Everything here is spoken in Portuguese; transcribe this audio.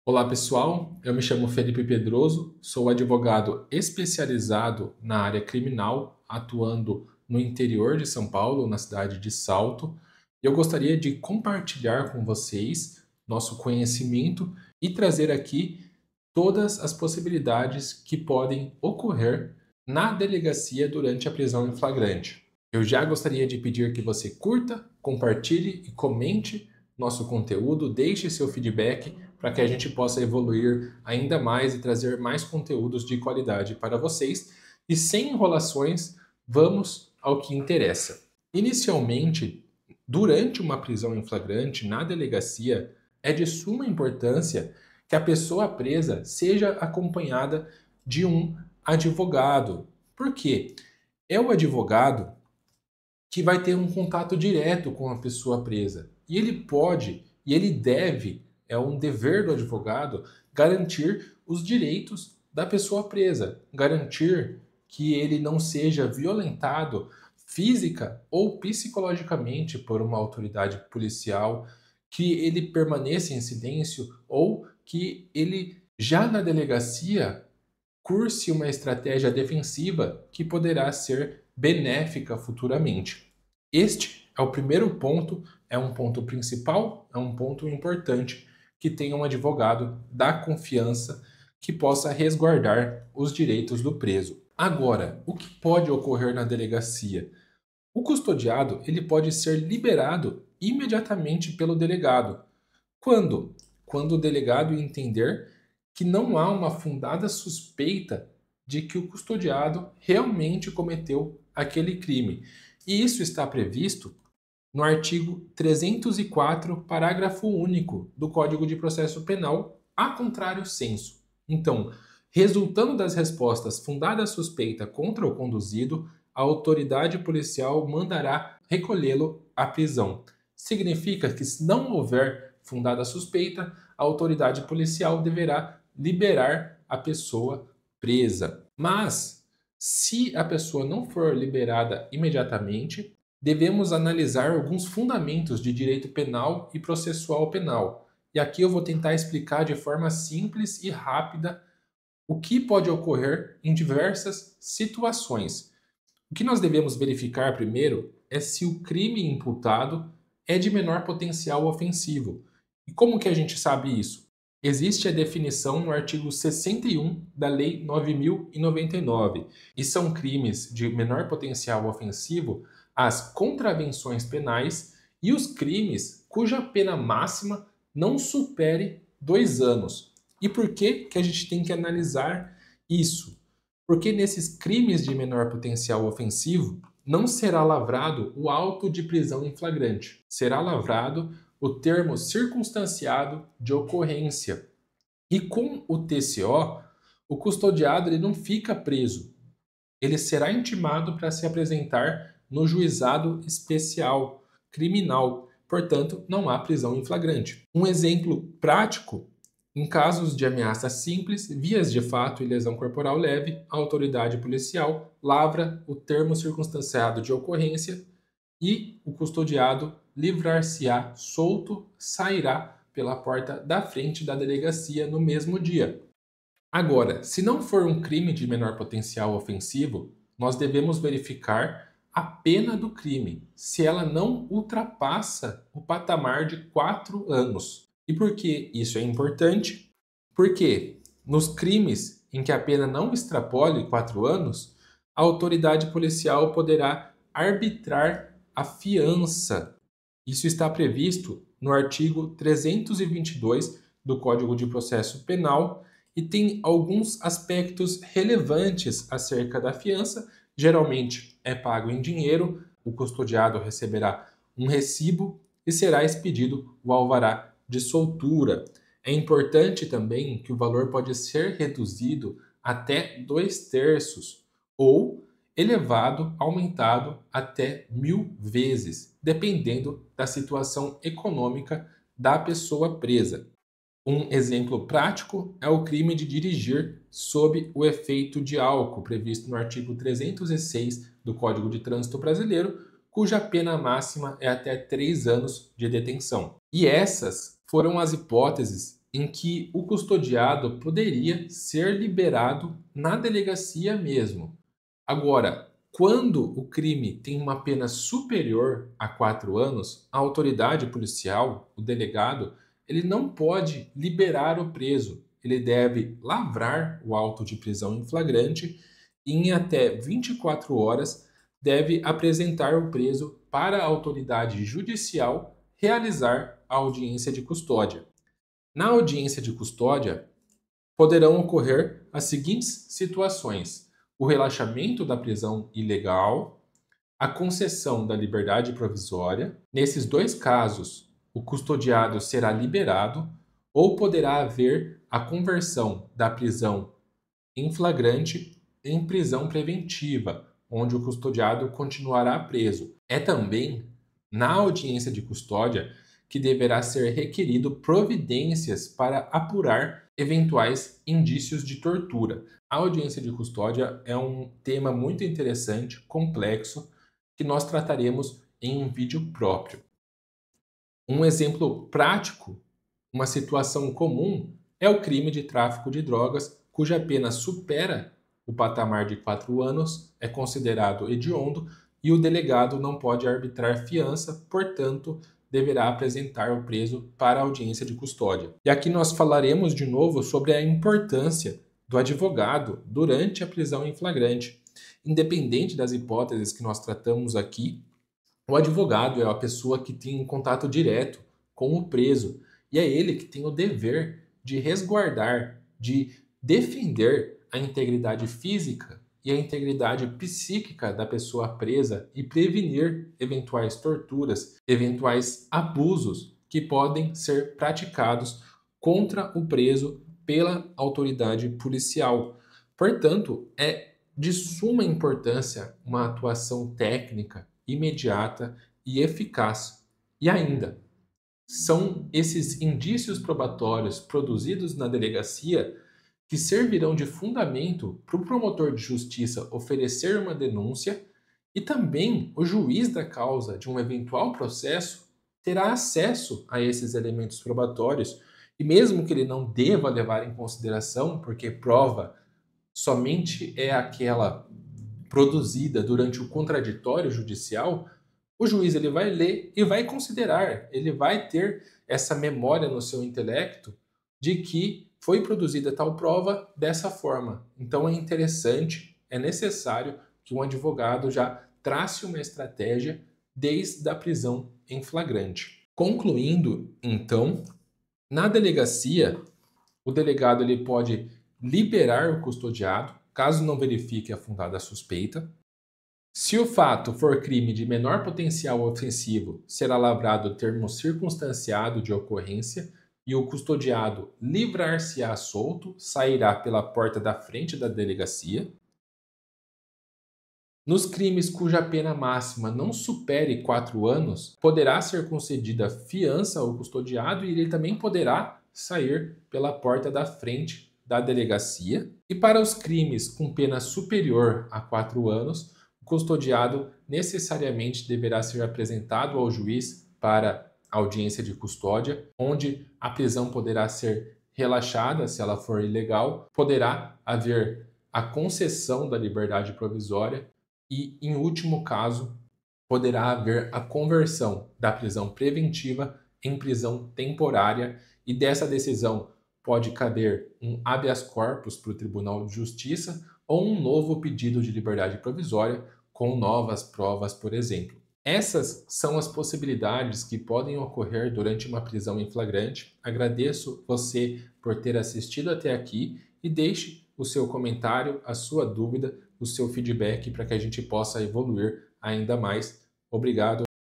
Olá pessoal, eu me chamo Felipe Pedroso, sou advogado especializado na área criminal, atuando no interior de São Paulo, na cidade de Salto. Eu gostaria de compartilhar com vocês nosso conhecimento e trazer aqui todas as possibilidades que podem ocorrer na delegacia durante a prisão em flagrante. Eu já gostaria de pedir que você curta, compartilhe e comente nosso conteúdo, deixe seu feedback para que a gente possa evoluir ainda mais e trazer mais conteúdos de qualidade para vocês. E sem enrolações, vamos ao que interessa. Inicialmente, durante uma prisão em flagrante na delegacia, é de suma importância que a pessoa presa seja acompanhada de um advogado. Por quê? É o advogado que vai ter um contato direto com a pessoa presa. E ele pode, e ele deve, é um dever do advogado, garantir os direitos da pessoa presa, garantir que ele não seja violentado física ou psicologicamente por uma autoridade policial, que ele permaneça em silêncio ou que ele já na delegacia curse uma estratégia defensiva que poderá ser benéfica futuramente. Este é o primeiro ponto, é um ponto principal, é um ponto importante que tenha um advogado da confiança que possa resguardar os direitos do preso. Agora, o que pode ocorrer na delegacia? O custodiado, ele pode ser liberado imediatamente pelo delegado. Quando? Quando o delegado entender que não há uma fundada suspeita de que o custodiado realmente cometeu aquele crime. E isso está previsto no artigo 304, parágrafo único do Código de Processo Penal, a contrário sensu. Então, resultando das respostas fundada a suspeita contra o conduzido, a autoridade policial mandará recolhê-lo à prisão. Significa que, se não houver fundada suspeita, a autoridade policial deverá liberar a pessoa presa. Mas, se a pessoa não for liberada imediatamente, devemos analisar alguns fundamentos de direito penal e processual penal. E aqui eu vou tentar explicar de forma simples e rápida o que pode ocorrer em diversas situações. O que nós devemos verificar primeiro é se o crime imputado é de menor potencial ofensivo. E como que a gente sabe isso? Existe a definição no artigo 61 da Lei 9.099, e são crimes de menor potencial ofensivo as contravenções penais e os crimes cuja pena máxima não supere 2 anos. E por que que a gente tem que analisar isso? Porque nesses crimes de menor potencial ofensivo não será lavrado o auto de prisão em flagrante, será lavrado o termo circunstanciado de ocorrência. E com o TCO, o custodiado ele não fica preso, ele será intimado para se apresentar no juizado especial criminal. Portanto, não há prisão em flagrante. Um exemplo prático: em casos de ameaça simples, vias de fato e lesão corporal leve, a autoridade policial lavra o termo circunstanciado de ocorrência e o custodiado livrar-se-á solto, sairá pela porta da frente da delegacia no mesmo dia. Agora, se não for um crime de menor potencial ofensivo, nós devemos verificar a pena do crime, se ela não ultrapassa o patamar de 4 anos. E por que isso é importante? Porque nos crimes em que a pena não extrapole 4 anos, a autoridade policial poderá arbitrar a fiança. Isso está previsto no artigo 322 do Código de Processo Penal e tem alguns aspectos relevantes acerca da fiança. Geralmente é pago em dinheiro, o custodiado receberá um recibo e será expedido o alvará de soltura. É importante também que o valor pode ser reduzido até 2/3 ou elevado, aumentado até 1000 vezes, dependendo da situação econômica da pessoa presa. Um exemplo prático é o crime de dirigir sob o efeito de álcool, previsto no artigo 306 do Código de Trânsito Brasileiro, cuja pena máxima é até 3 anos de detenção. E essas foram as hipóteses em que o custodiado poderia ser liberado na delegacia mesmo. Agora, quando o crime tem uma pena superior a 4 anos, a autoridade policial, o delegado, ele não pode liberar o preso. Ele deve lavrar o auto de prisão em flagrante e, em até 24 horas, deve apresentar o preso para a autoridade judicial realizar a audiência de custódia. Na audiência de custódia, poderão ocorrer as seguintes situações: o relaxamento da prisão ilegal, a concessão da liberdade provisória. Nesses dois casos, o custodiado será liberado ou poderá haver a conversão da prisão em flagrante em prisão preventiva, onde o custodiado continuará preso. É também na audiência de custódia que deverá ser requerido providências para apurar eventuais indícios de tortura. A audiência de custódia é um tema muito interessante, complexo, que nós trataremos em um vídeo próprio. Um exemplo prático, uma situação comum, é o crime de tráfico de drogas, cuja pena supera o patamar de 4 anos, é considerado hediondo e o delegado não pode arbitrar fiança, portanto, deverá apresentar o preso para a audiência de custódia. E aqui nós falaremos de novo sobre a importância do advogado durante a prisão em flagrante. Independente das hipóteses que nós tratamos aqui, o advogado é a pessoa que tem um contato direto com o preso e é ele que tem o dever de resguardar, de defender a integridade física e a integridade psíquica da pessoa presa e prevenir eventuais torturas, eventuais abusos que podem ser praticados contra o preso pela autoridade policial. Portanto, é de suma importância uma atuação técnica, imediata e eficaz. E ainda, são esses indícios probatórios produzidos na delegacia que servirão de fundamento para o promotor de justiça oferecer uma denúncia e também o juiz da causa de um eventual processo terá acesso a esses elementos probatórios e mesmo que ele não deva levar em consideração, porque prova somente é aquela produzida durante o contraditório judicial, o juiz ele vai ler e vai considerar, ele vai ter essa memória no seu intelecto de que foi produzida tal prova dessa forma. Então é interessante, é necessário que um advogado já trace uma estratégia desde a prisão em flagrante. Concluindo, então, na delegacia, o delegado ele pode liberar o custodiado, caso não verifique a fundada suspeita. Se o fato for crime de menor potencial ofensivo, será lavrado o termo circunstanciado de ocorrência e o custodiado livrar-se-á solto, sairá pela porta da frente da delegacia. Nos crimes cuja pena máxima não supere 4 anos, poderá ser concedida fiança ao custodiado e ele também poderá sair pela porta da frente da delegacia. E para os crimes com pena superior a 4 anos, o custodiado necessariamente deverá ser apresentado ao juiz para audiência de custódia, onde a prisão poderá ser relaxada se ela for ilegal, poderá haver a concessão da liberdade provisória e, em último caso, poderá haver a conversão da prisão preventiva em prisão temporária e dessa decisão pode caber um habeas corpus para o Tribunal de Justiça ou um novo pedido de liberdade provisória com novas provas, por exemplo. Essas são as possibilidades que podem ocorrer durante uma prisão em flagrante. Agradeço você por ter assistido até aqui e deixe o seu comentário, a sua dúvida, o seu feedback para que a gente possa evoluir ainda mais. Obrigado.